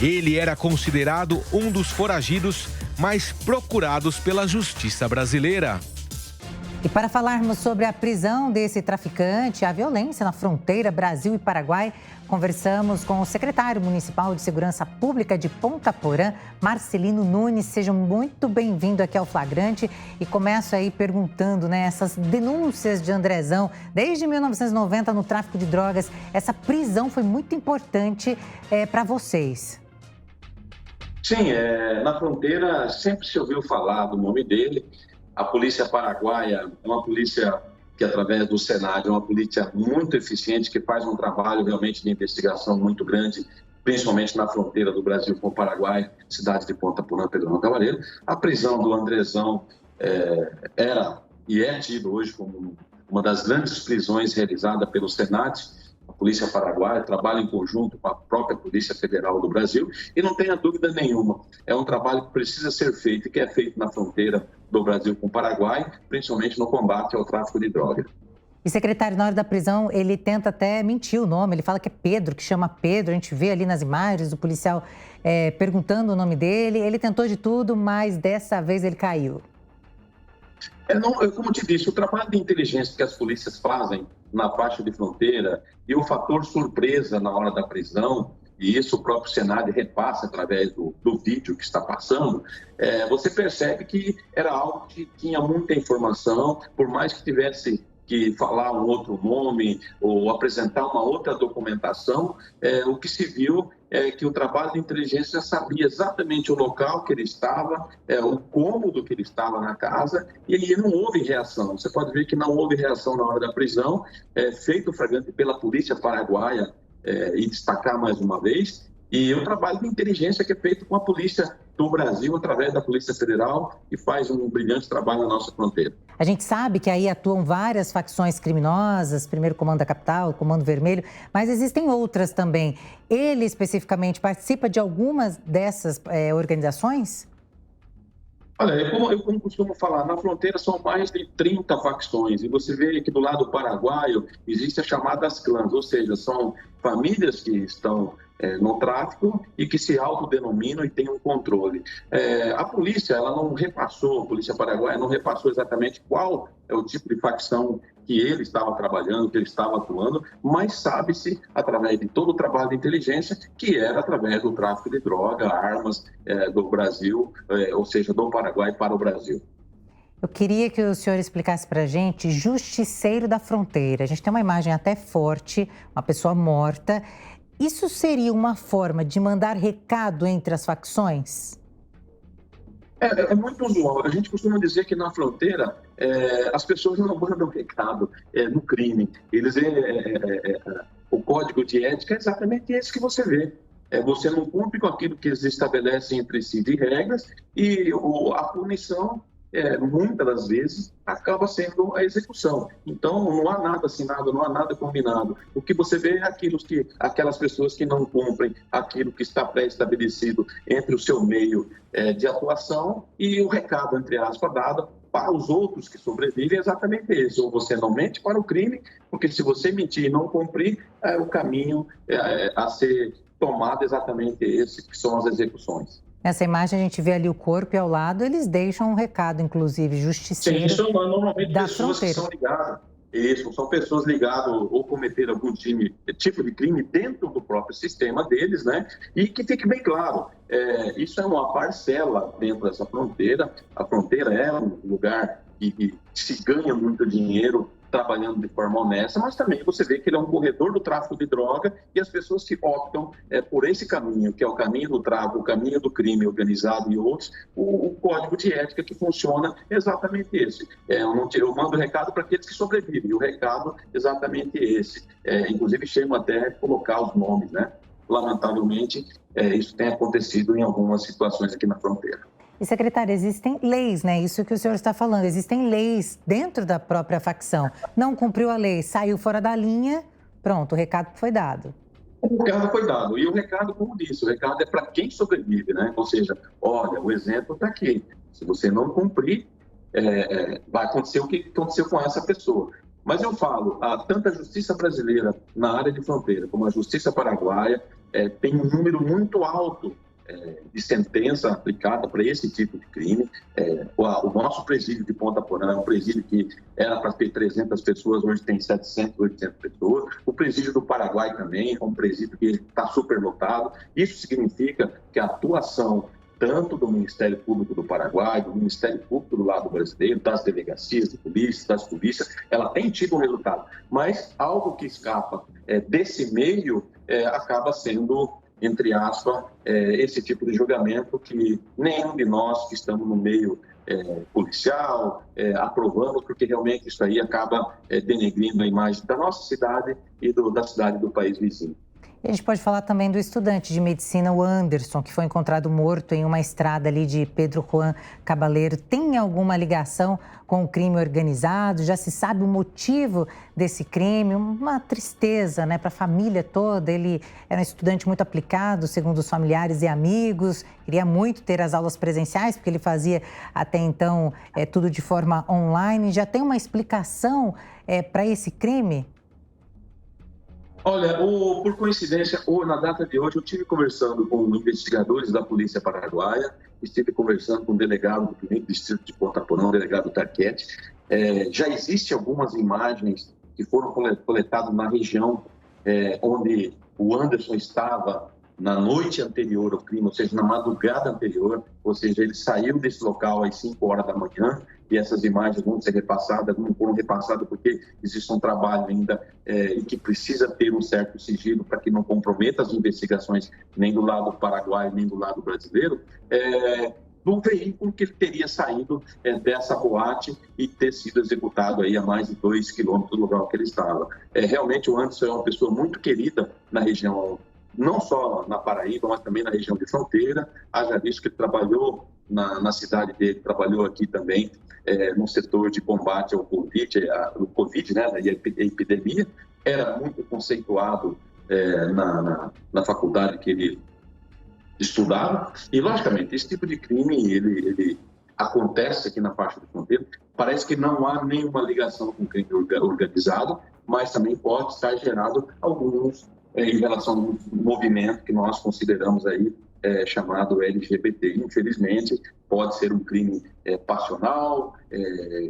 Ele era considerado um dos foragidos mais procurados pela justiça brasileira. E para falarmos sobre a prisão desse traficante, a violência na fronteira Brasil e Paraguai, conversamos com o secretário municipal de Segurança Pública de Ponta Porã, Marcelino Nunes. Seja muito bem-vindo aqui ao Flagrante. E começo aí perguntando, essas denúncias de Andrezão, desde 1990 no tráfico de drogas, essa prisão foi muito importante para vocês. Sim, na fronteira sempre se ouviu falar do nome dele. A polícia paraguaia é uma polícia que, através do Senado, é uma polícia muito eficiente, que faz um trabalho realmente de investigação muito grande, principalmente na fronteira do Brasil com o Paraguai, cidade de Ponta Porã, Pedro Cavaleiro. A prisão do Andrezão era e é tido hoje como uma das grandes prisões realizada pelo Senat. A Polícia Paraguaia trabalha em conjunto com a própria Polícia Federal do Brasil e não tenha dúvida nenhuma, é um trabalho que precisa ser feito e que é feito na fronteira do Brasil com o Paraguai, principalmente no combate ao tráfico de drogas. E, secretário, na hora da prisão, ele tenta até mentir o nome, ele fala que é Pedro, que chama Pedro, a gente vê ali nas imagens o policial perguntando o nome dele, ele tentou de tudo, mas dessa vez ele caiu. Como te disse, o trabalho de inteligência que as polícias fazem na faixa de fronteira e o fator surpresa na hora da prisão, e isso o próprio Senado repassa através do vídeo que está passando, você percebe que era algo que tinha muita informação, por mais que tivesse que falar um outro nome ou apresentar uma outra documentação, o que se viu é que o trabalho de inteligência sabia exatamente o local que ele estava, o cômodo que ele estava na casa, e aí não houve reação. Você pode ver que não houve reação na hora da prisão, feito flagrante pela polícia paraguaia, e destacar mais uma vez, e o trabalho de inteligência que é feito com a polícia do Brasil, através da Polícia Federal, que faz um brilhante trabalho na nossa fronteira. A gente sabe que aí atuam várias facções criminosas, primeiro Comando da Capital, o Comando Vermelho, mas existem outras também. Ele especificamente participa de algumas dessas organizações? Olha, como costumo falar, na fronteira são mais de 30 facções, e você vê que do lado paraguaio existem as chamadas clãs, ou seja, são famílias que estão no tráfico e que se autodenominam e têm um controle. A polícia, ela não repassou, a polícia paraguaia não repassou exatamente qual é o tipo de facção que ele estava trabalhando, que ele estava atuando, mas sabe-se, através de todo o trabalho de inteligência, que era através do tráfico de droga, armas do Brasil, ou seja, do Paraguai para o Brasil. Eu queria que o senhor explicasse para a gente, justiceiro da fronteira. A gente tem uma imagem até forte, uma pessoa morta. Isso seria uma forma de mandar recado entre as facções? É muito usual. A gente costuma dizer que na fronteira as pessoas não mandam recado no crime. O código de ética é exatamente esse que você vê. Você não cumpre com aquilo que eles estabelecem entre si de regras e a punição, muitas das vezes, acaba sendo a execução. Então, não há nada assinado, não há nada combinado. O que você vê é aquelas pessoas que não cumprem aquilo que está pré-estabelecido entre o seu meio de atuação e o recado, entre aspas, dado para os outros que sobrevivem é exatamente esse. Ou você não mente para o crime, porque se você mentir e não cumprir, o caminho a ser tomado é exatamente esse, que são as execuções. Nessa imagem a gente vê ali o corpo e ao lado eles deixam um recado, inclusive, justiceiro. Sim, são normalmente da pessoas fronteira. que são ligadas. Isso, são pessoas ligadas ou cometeram algum tipo de crime dentro do próprio sistema deles, né? E que fique bem claro, isso é uma parcela dentro dessa fronteira. A fronteira é um lugar que se ganha muito dinheiro trabalhando de forma honesta, mas também você vê que ele é um corredor do tráfico de droga e as pessoas que optam por esse caminho, que é o caminho do tráfico, o caminho do crime organizado e outros, o código de ética que funciona é exatamente esse. Eu mando recado para aqueles que sobrevivem, e o recado é exatamente esse. Inclusive, chego até a colocar os nomes, né? Lamentavelmente, isso tem acontecido em algumas situações aqui na fronteira. E, secretária, existem leis, né? Isso que o senhor está falando. Existem leis dentro da própria facção. Não cumpriu a lei, saiu fora da linha, pronto, o recado foi dado. O recado foi dado. E o recado, como disse, o recado é para quem sobrevive, né? Ou seja, olha, o exemplo está aqui. Se você não cumprir, vai acontecer o que aconteceu com essa pessoa. Mas eu falo, tanto a justiça brasileira na área de fronteira como a justiça paraguaia tem um número muito alto de sentença aplicada para esse tipo de crime. O nosso presídio de Ponta Porã é um presídio que era para ter 300 pessoas, hoje tem 700, 800 pessoas. O presídio do Paraguai também é um presídio que está superlotado. Isso significa que a atuação tanto do Ministério Público do Paraguai, do Ministério Público do lado brasileiro, das delegacias de polícia, das polícias, ela tem tido um resultado. Mas algo que escapa desse meio acaba sendo, entre aspas, esse tipo de julgamento que nenhum de nós que estamos no meio policial aprovamos, porque realmente isso aí acaba denegrindo a imagem da nossa cidade e da cidade do país vizinho. E a gente pode falar também do estudante de medicina, o Anderson, que foi encontrado morto em uma estrada ali de Pedro Juan Cabaleiro. Tem alguma ligação com o crime organizado? Já se sabe o motivo desse crime? Uma tristeza, né, para a família toda. Ele era um estudante muito aplicado, segundo os familiares e amigos. Queria muito ter as aulas presenciais, porque ele fazia até então tudo de forma online. Já tem uma explicação para esse crime? Olha, por coincidência, na data de hoje, eu estive conversando com investigadores da Polícia Paraguaia, estive conversando com o delegado do primeiro distrito de Ponta Porã, o delegado Tarquete. Já existem algumas imagens que foram coletadas na região onde o Anderson estava na noite anterior ao crime, ou seja, na madrugada anterior, ou seja, ele saiu desse local às 5 horas da manhã, e essas imagens vão ser repassadas, não foram repassadas porque existe um trabalho ainda e que precisa ter um certo sigilo para que não comprometa as investigações nem do lado paraguaio, nem do lado brasileiro, do veículo que ele teria saído dessa boate e ter sido executado aí a mais de 2 quilômetros do lugar que ele estava. Realmente o Anderson é uma pessoa muito querida na região, não só na Paraíba, mas também na região de fronteira. Haja visto que ele trabalhou na cidade dele, trabalhou aqui também no setor de combate ao Covid, né, e a epidemia. Era muito conceituado na faculdade que ele estudava. E, logicamente, esse tipo de crime, ele acontece aqui na faixa de fronteira. Parece que não há nenhuma ligação com o crime organizado, mas também pode estar gerado alguns em relação ao movimento que nós consideramos aí chamado LGBT. Infelizmente, pode ser um crime passional,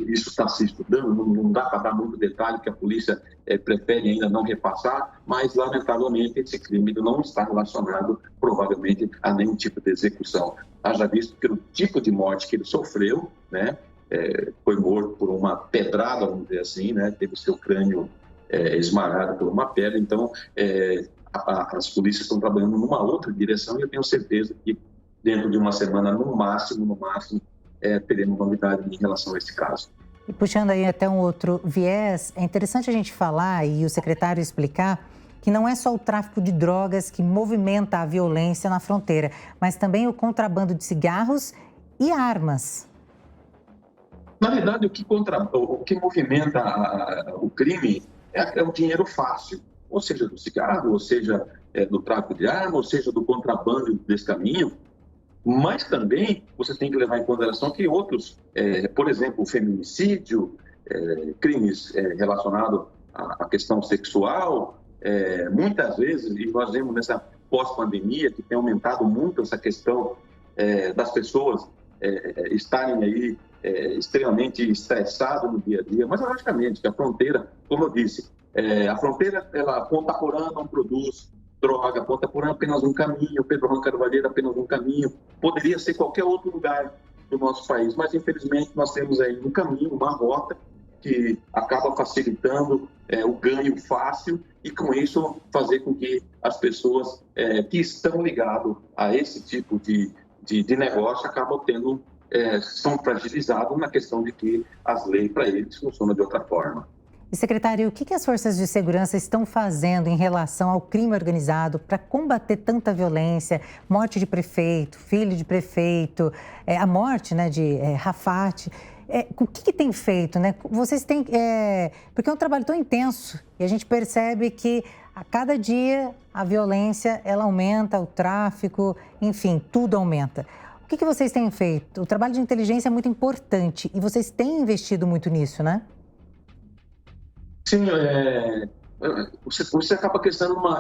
isso está se estudando, não dá para dar muito detalhe, que a polícia prefere ainda não repassar, mas, lamentavelmente, esse crime não está relacionado, provavelmente, a nenhum tipo de execução. Haja visto que o tipo de morte que ele sofreu, né, foi morto por uma pedrada, vamos dizer assim, né, teve o seu crânio esmagado por uma pedra, então as polícias estão trabalhando numa outra direção e eu tenho certeza que dentro de uma semana, no máximo, teremos novidade em relação a esse caso. E puxando aí até um outro viés, é interessante a gente falar e o secretário explicar que não é só o tráfico de drogas que movimenta a violência na fronteira, mas também o contrabando de cigarros e armas. Na verdade, o que movimenta o crime é o dinheiro fácil, ou seja, do cigarro, ou seja, do tráfico de arma, ou seja, do contrabando desse caminho. Mas também você tem que levar em consideração que outros, por exemplo, o feminicídio, crimes relacionados à questão sexual, muitas vezes, e nós vemos nessa pós-pandemia que tem aumentado muito essa questão das pessoas estarem aí extremamente estressadas no dia a dia, mas logicamente que a fronteira, como eu disse, a fronteira, Ponta Porã não produz droga, Ponta Porã é apenas um caminho, Pedro Juan Carvalheiro é apenas um caminho, poderia ser qualquer outro lugar do nosso país, mas infelizmente nós temos aí um caminho, uma rota que acaba facilitando o ganho fácil e com isso fazer com que as pessoas que estão ligadas a esse tipo de negócio acabam são fragilizados na questão de que as leis para eles funcionam de outra forma. E, secretário, o que as forças de segurança estão fazendo em relação ao crime organizado para combater tanta violência, morte de prefeito, filho de prefeito, a morte, né, de Rafat? O que tem feito, né? Vocês têm... porque é um trabalho tão intenso e a gente percebe que a cada dia a violência ela aumenta, o tráfico, enfim, tudo aumenta. O que vocês têm feito? O trabalho de inteligência é muito importante e vocês têm investido muito nisso, né? Sim, você acaba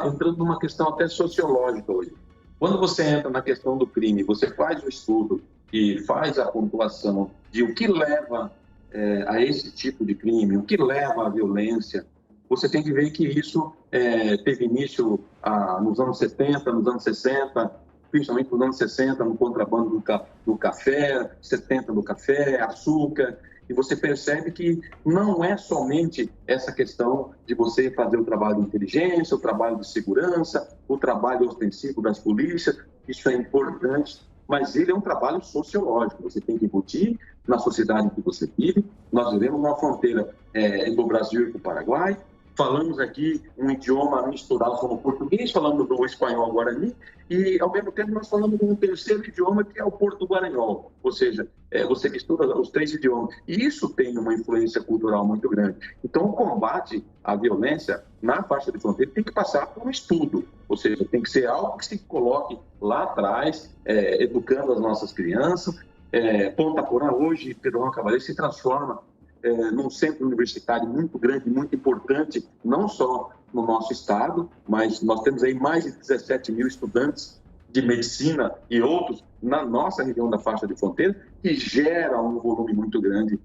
entrando numa questão até sociológica hoje. Quando você entra na questão do crime, você faz o estudo e faz a pontuação de o que leva a esse tipo de crime, o que leva à violência, você tem que ver que isso teve início nos anos 70, nos anos 60, principalmente nos anos 60, no contrabando do café, 70 do café, açúcar. E você percebe que não é somente essa questão de você fazer o trabalho de inteligência, o trabalho de segurança, o trabalho ostensivo das polícias, isso é importante, mas ele é um trabalho sociológico, você tem que embutir na sociedade que você vive. Nós vivemos numa fronteira do Brasil e do Paraguai, falamos aqui um idioma misturado com o português, falamos do espanhol guarani e, ao mesmo tempo, nós falamos de um terceiro idioma que é o porto-guaranhol, ou seja, você mistura os três idiomas. E isso tem uma influência cultural muito grande. Então, o combate à violência na faixa de fronteira tem que passar por um estudo, ou seja, tem que ser algo que se coloque lá atrás, educando as nossas crianças. Ponta Porã, hoje, Pedro Juan Carvalheiro se transforma num centro universitário muito grande, muito importante, não só no nosso estado, mas nós temos aí mais de 17 mil estudantes de medicina e outros na nossa região da faixa de fronteira, que gera um volume muito grande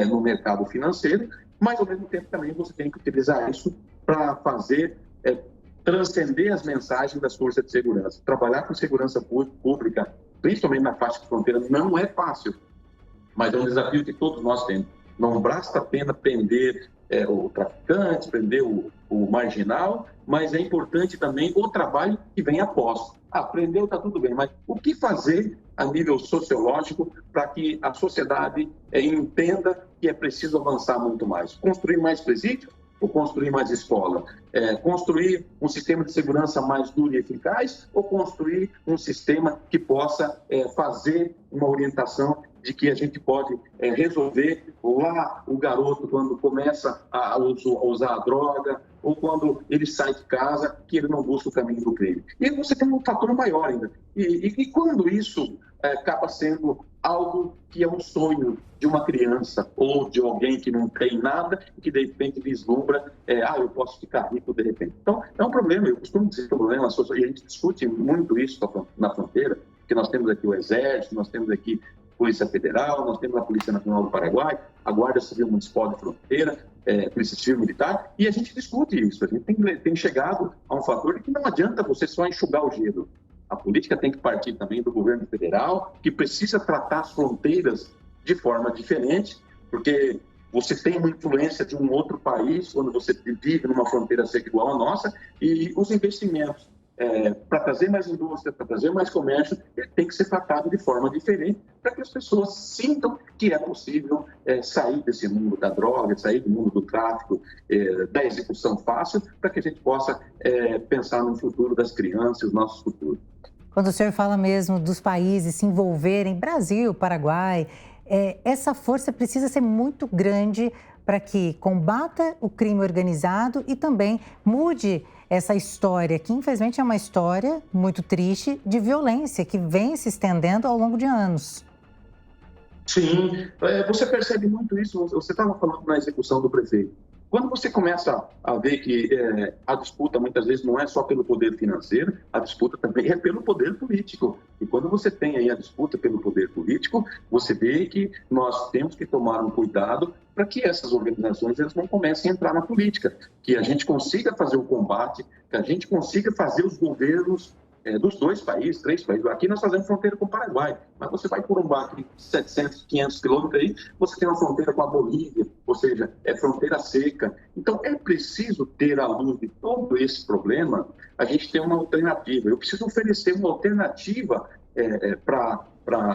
no mercado financeiro, mas ao mesmo tempo também você tem que utilizar isso para fazer transcender as mensagens das forças de segurança. Trabalhar com segurança pública, principalmente na faixa de fronteira, não é fácil, mas é um desafio que todos nós temos. Não basta a pena prender o traficante, prender o marginal, mas é importante também o trabalho que vem após. Prendeu, está tudo bem, mas o que fazer a nível sociológico para que a sociedade entenda que é preciso avançar muito mais? Construir mais presídio ou construir mais escola? Construir um sistema de segurança mais duro e eficaz ou construir um sistema que possa fazer uma orientação de que a gente pode resolver lá o garoto quando começa a usar a droga ou quando ele sai de casa, que ele não busca o caminho do crime. E você tem um fator maior ainda. E quando isso acaba sendo algo que é um sonho de uma criança ou de alguém que não tem nada e que de repente vislumbra, eu posso ficar rico de repente. Então, é um problema, eu costumo dizer que é um problema, e a gente discute muito isso na fronteira, porque nós temos aqui o Exército, nós temos aqui a Polícia Federal, nós temos a Polícia Nacional do Paraguai, a Guarda Civil Municipal de Fronteira, Polícia Civil Militar, e a gente discute isso. A gente tem chegado a um fator de que não adianta você só enxugar o gelo. A política tem que partir também do governo federal, que precisa tratar as fronteiras de forma diferente, porque você tem uma influência de um outro país, quando você vive numa fronteira seca igual a nossa, e os investimentos para trazer mais indústria, para trazer mais comércio, tem que ser tratado de forma diferente, para que as pessoas sintam que é possível sair desse mundo da droga, sair do mundo do tráfico, da execução fácil, para que a gente possa pensar no futuro das crianças, o nosso futuro. Quando o senhor fala mesmo dos países se envolverem, Brasil, Paraguai, essa força precisa ser muito grande para que combata o crime organizado e também mude essa história, que infelizmente é uma história muito triste de violência, que vem se estendendo ao longo de anos. Sim, você percebe muito isso, você estava falando na execução do prefeito. Quando você começa a ver que a disputa muitas vezes não é só pelo poder financeiro, a disputa também é pelo poder político. E quando você tem aí a disputa pelo poder político, você vê que nós temos que tomar um cuidado para que essas organizações elas não comecem a entrar na política, que a gente consiga fazer o combate, que a gente consiga fazer os governos dos 2 países, 3 países. Aqui nós fazemos fronteira com o Paraguai, mas você vai por um barco de 700, 500 quilômetros aí, você tem uma fronteira com a Bolívia, ou seja, é fronteira seca. Então, é preciso ter, à luz de todo esse problema, a gente ter uma alternativa. Eu preciso oferecer uma alternativa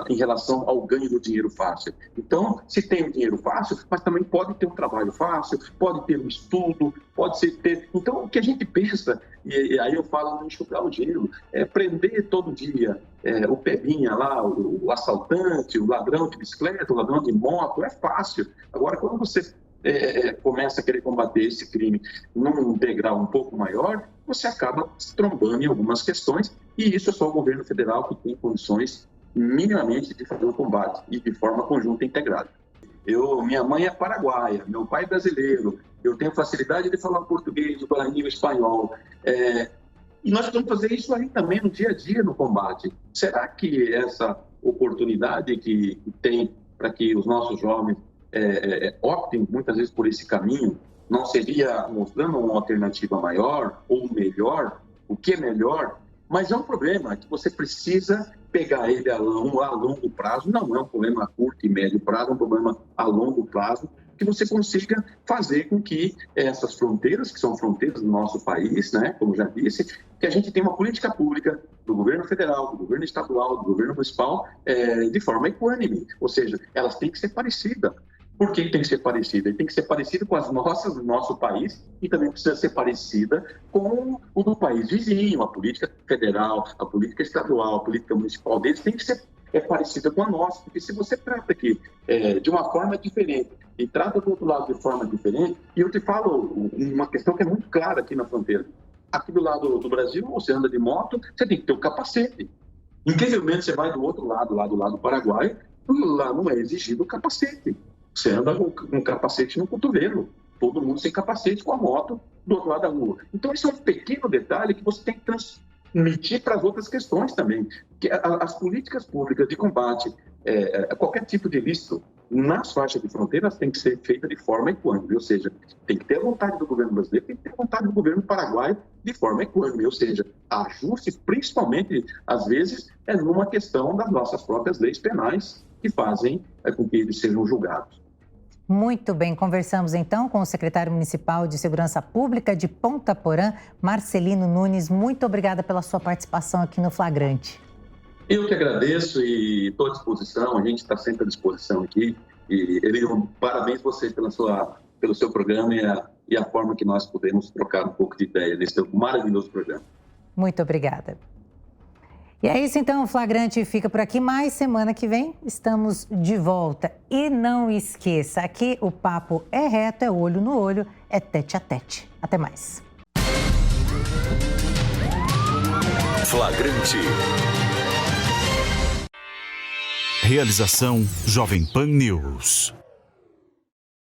em relação ao ganho do dinheiro fácil. Então, se tem o dinheiro fácil, mas também pode ter um trabalho fácil, pode ter um estudo, pode ser ter... Então, o que a gente pensa, e aí eu falo no enxugar o gelo, é prender todo dia o pebinha lá, o assaltante, o ladrão de bicicleta, o ladrão de moto, é fácil. Agora, quando você começa a querer combater esse crime num degrau um pouco maior, você acaba se trombando em algumas questões, e isso é só o governo federal que tem condições minimamente de fazer o combate e de forma conjunta e integrada. Minha mãe é paraguaia, meu pai é brasileiro, eu tenho facilidade de falar português, o guarani, o espanhol, e nós vamos fazer isso aí também no dia a dia no combate. Será que essa oportunidade que tem para que os nossos jovens optem muitas vezes por esse caminho não seria mostrando uma alternativa maior ou melhor, o que é melhor? Mas é um problema que você precisa pegar ele a longo prazo, não é um problema a curto e médio prazo, é um problema a longo prazo, que você consiga fazer com que essas fronteiras, que são fronteiras do nosso país, né, como já disse, que a gente tenha uma política pública do governo federal, do governo estadual, do governo municipal, de forma equânime, ou seja, elas têm que ser parecidas. Por que tem que ser parecida? Tem que ser parecida com as nossas do nosso país e também precisa ser parecida com o do país vizinho. A política federal, a política estadual, a política municipal deles tem que ser parecida com a nossa. Porque se você trata aqui de uma forma diferente e trata do outro lado de forma diferente, e eu te falo uma questão que é muito clara aqui na fronteira. Aqui do lado do Brasil, você anda de moto, você tem que ter um capacete. Incrivelmente, você vai do outro lado, lá do lado do Paraguai, lá não é exigido o capacete. Você anda com um capacete no cotovelo, todo mundo sem capacete com a moto do outro lado da rua. Então, esse é um pequeno detalhe que você tem que transmitir para as outras questões também. Que as políticas públicas de combate a qualquer tipo de ilícito nas faixas de fronteiras tem que ser feita de forma equânime, ou seja, tem que ter a vontade do governo brasileiro, tem que ter a vontade do governo paraguaio de forma equânime, ou seja, ajuste principalmente, às vezes, numa questão das nossas próprias leis penais que fazem com que eles sejam julgados. Muito bem, conversamos então com o secretário municipal de Segurança Pública de Ponta Porã, Marcelino Nunes. Muito obrigada pela sua participação aqui no Flagrante. Eu que agradeço e estou à disposição, a gente está sempre à disposição aqui. E parabéns você pelo seu programa e a forma que nós podemos trocar um pouco de ideia nesse maravilhoso programa. Muito obrigada. E é isso então, o Flagrante fica por aqui, mas semana que vem estamos de volta. E não esqueça, aqui o papo é reto, é olho no olho, é tete a tete. Até mais. Flagrante. Realização Jovem Pan News.